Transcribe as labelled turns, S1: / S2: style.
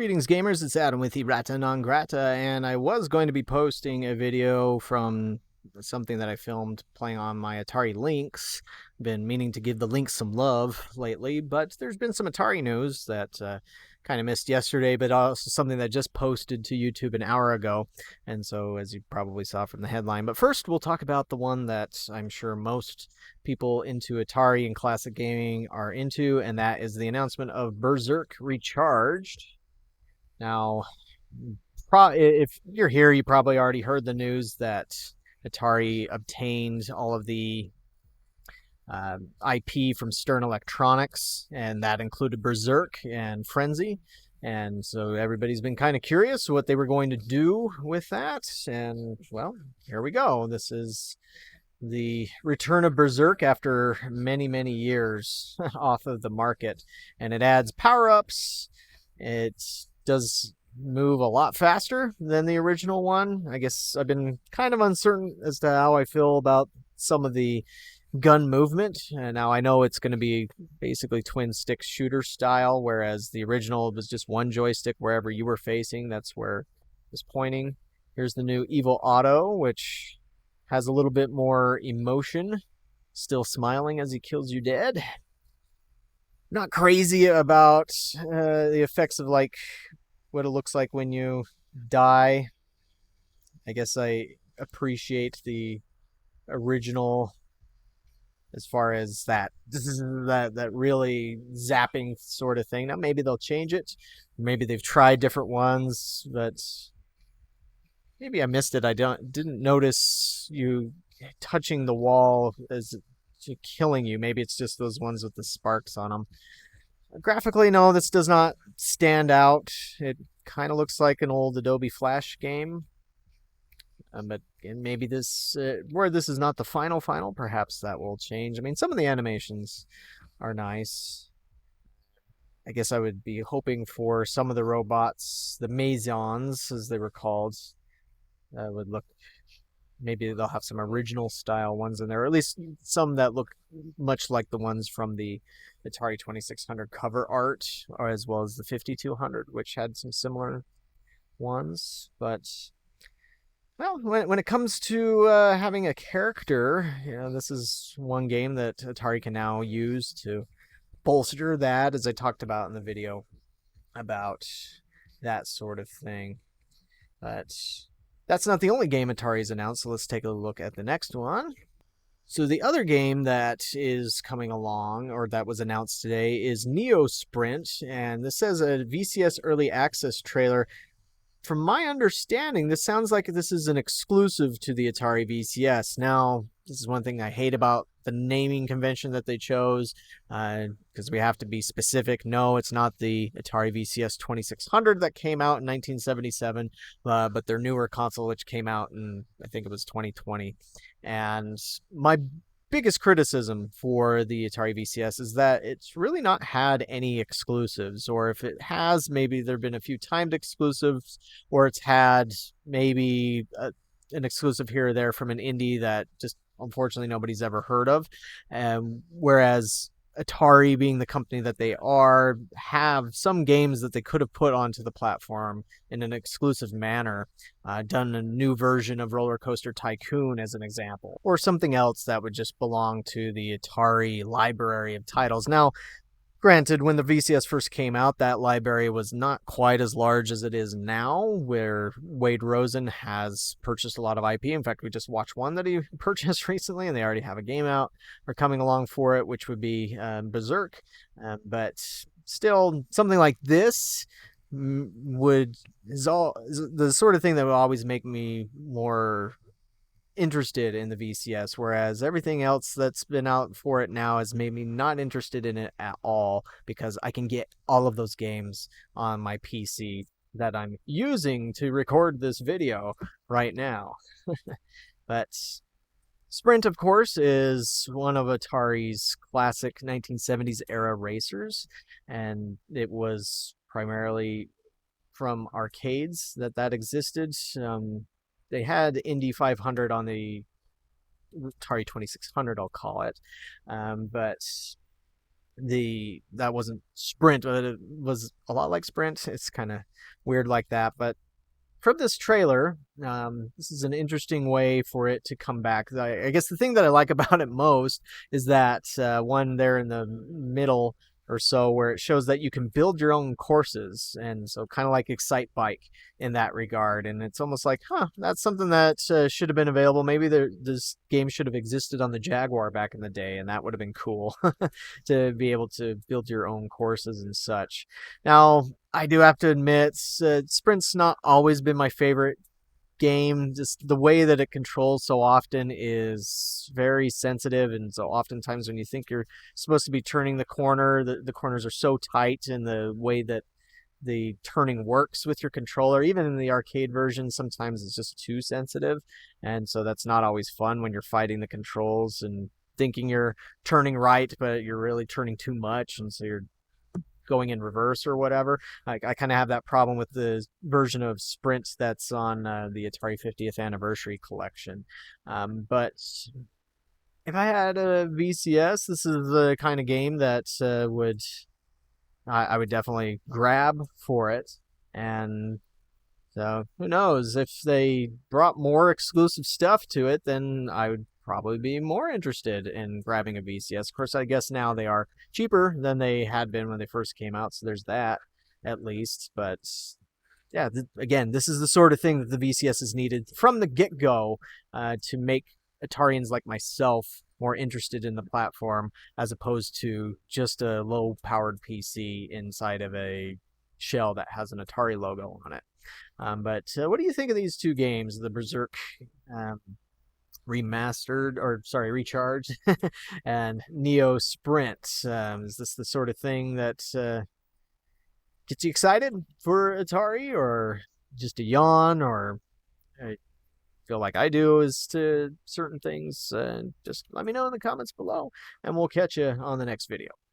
S1: Greetings gamers, it's Adam with Errata Non Grata, and I was going to be posting a video from something that I filmed playing on my Atari Lynx. Been meaning to give the Lynx some love lately, but there's been some Atari news that kind of missed yesterday, but also something that just posted to YouTube an hour ago, and so as you probably saw from the headline. But first we'll talk about the one that I'm sure most people into Atari and classic gaming are into, and that is the announcement of Berzerk Recharged. Now, if you're here, you probably already heard the news that Atari obtained all of the IP from Stern Electronics, and that included Berzerk and Frenzy. And so everybody's been kind of curious what they were going to do with that. And, well, here we go. This is the return of Berzerk after many, many years off of the market. And it adds power-ups. It does move a lot faster than the original one. I guess I've been kind of uncertain as to how I feel about some of the gun movement. And now I know it's going to be basically twin stick shooter style, whereas the original was just one joystick wherever you were facing. That's where it was pointing. Here's the new Evil Auto, which has a little bit more emotion. Still smiling as he kills you dead. Not crazy about the effects of like what it looks like when you die. I guess I appreciate the original as far as that really zapping sort of thing. Now maybe they'll change it. Maybe they've tried different ones, but maybe I missed it. I didn't notice you touching the wall as killing you. Maybe it's just those ones with the sparks on them. Graphically, no, this does not stand out. It kind of looks like an old Adobe Flash game. But maybe this, where this is not the final, perhaps that will change. I mean, some of the animations are nice. I guess I would be hoping for some of the robots, the Mazons, as they were called, would look. Maybe they'll have some original style ones in there, or at least some that look much like the ones from the Atari 2600 cover art, or as well as the 5200, which had some similar ones. But, well, when it comes to having a character, this is one game that Atari can now use to bolster that, as I talked about in the video about that sort of thing. But that's not the only game Atari's announced, so let's take a look at the next one. So the other game that is coming along, or that was announced today, is NeoSprint, and this says a VCS early access trailer. From my understanding, this sounds like this is an exclusive to the Atari VCS. Now, this is one thing I hate about the naming convention that they chose, because we have to be specific. No, it's not the Atari VCS 2600 that came out in 1977, but their newer console, which came out in, I think it was 2020. And my biggest criticism for the Atari VCS is that it's really not had any exclusives, or if it has, maybe there have been a few timed exclusives, or it's had maybe an exclusive here or there from an indie that just unfortunately nobody's ever heard of. Whereas Atari, being the company that they are, have some games that they could have put onto the platform in an exclusive manner, done a new version of Roller Coaster Tycoon as an example, or something else that would just belong to the Atari library of titles. Now, granted, when the VCS first came out, that library was not quite as large as it is now, where Wade Rosen has purchased a lot of IP. In fact, we just watched one that he purchased recently, and they already have a game out or coming along for it, which would be Berzerk. But still, something like this is the sort of thing that would always make me more interested in the VCS, whereas everything else that's been out for it now has made me not interested in it at all, because I can get all of those games on my PC that I'm using to record this video right now. But Sprint, of course, is one of Atari's classic 1970s era racers, and it was primarily from arcades that existed. They had Indy 500 on the Atari 2600, I'll call it. But that wasn't Sprint, but it was a lot like Sprint. It's kind of weird like that, but from this trailer, this is an interesting way for it to come back. I guess the thing that I like about it most is that one there in the middle or so where it shows that you can build your own courses, and so kind of like Excite Bike in that regard. And it's almost like, that's something that should have been available. Maybe this game should have existed on the Jaguar back in the day, and that would have been cool to be able to build your own courses and such. Now, I do have to admit, Sprint's not always been my favorite game. Just the way that it controls so often is very sensitive, and so oftentimes when you think you're supposed to be turning the corner, the corners are so tight in the way that the turning works with your controller. Even in the arcade version, sometimes it's just too sensitive, and so that's not always fun when you're fighting the controls and thinking you're turning right, but you're really turning too much, and so you're going in reverse or whatever. I kind of have that problem with the version of Sprint that's on the Atari 50th anniversary collection. But if I had a VCS, this is the kind of game that I would definitely grab for it. And so who knows, if they brought more exclusive stuff to it, then I would probably be more interested in grabbing a VCS. Of course, I guess now they are cheaper than they had been when they first came out, so there's that at least. But yeah, again, this is the sort of thing that the VCS is needed from the get-go to make Atarians like myself more interested in the platform, as opposed to just a low-powered PC inside of a shell that has an Atari logo on it. But what do you think of these two games, the Berzerk Recharged and NeoSprint? Is this the sort of thing that gets you excited for Atari, or just a yawn, or feel like I do as to certain things? Just let me know in the comments below, and we'll catch you on the next video.